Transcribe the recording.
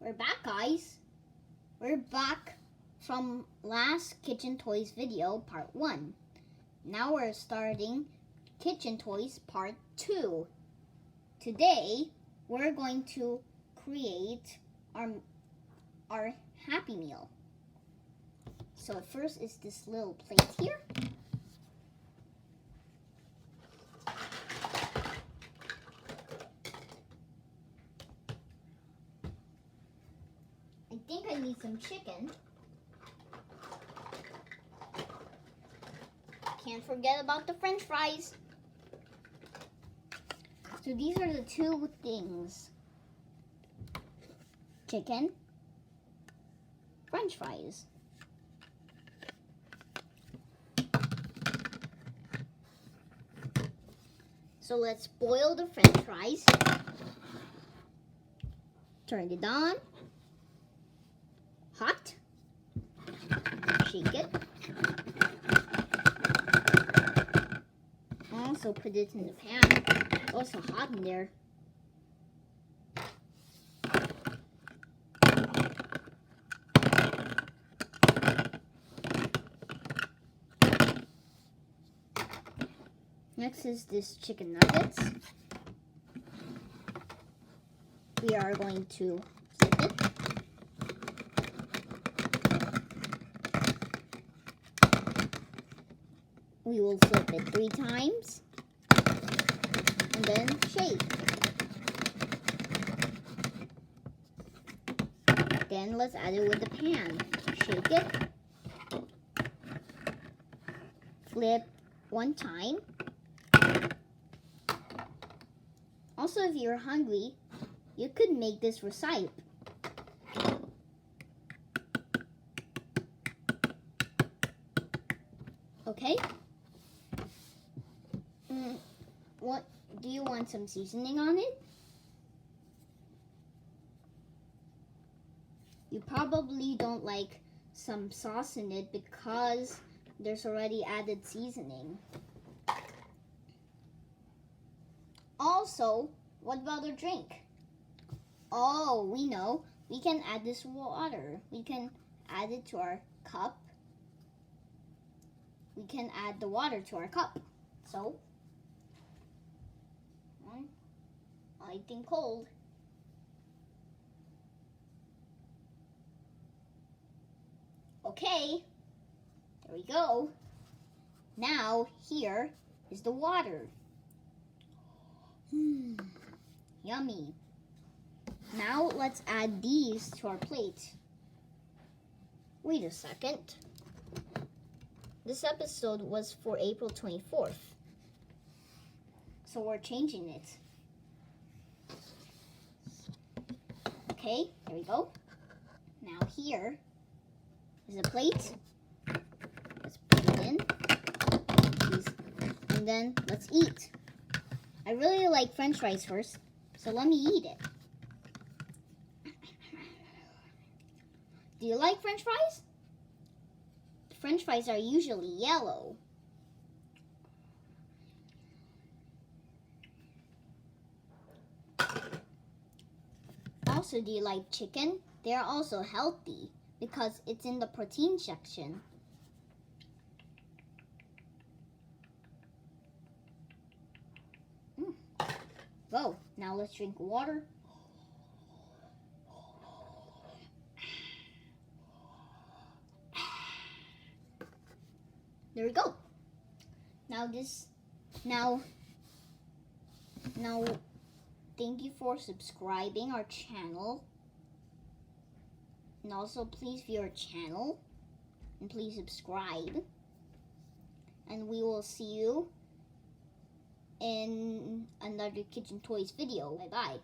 We're back, guys. We're back from last kitchen toys video, part 1. Now we're starting kitchen toys part 2. Today, we're going to create our Happy Meal. So first is this little plate here. I think I need some chicken. Can't forget about the French fries. So these are the two things. Chicken, French fries. So let's boil the French fries. Turn it on. Hot. Shake it. Also put it in the pan. It's also hot in there. Next is this chicken nuggets. We are going to flip it. We will flip it 3 times and then shake. Then let's add it with the pan. Shake it. Flip 1 time. Also, if you're hungry, you could make this recipe. Okay? What do you want some seasoning on it? You probably don't like some sauce in it because there's already added seasoning. Also, what about a drink? Oh, we know. We can add this water. We can add it to our cup. We can add the water to our cup. So, I think cold. Okay, there we go. Now, here is the water. Yummy. Now, let's add these to our plate. Wait a second. This episode was for April 24th. So we're changing it. Okay, there we go. Now here is a plate. Let's put it in. And then let's eat. I really like French fries first, so let me eat it. Do you like French fries? French fries are usually yellow. Also, do you like chicken? They are also healthy because it's in the protein section. Go. Now let's drink water. There we go. Now thank you for subscribing our channel. And also please view our channel and please subscribe. And we will see you in another Kitchen Toys video. Bye-bye.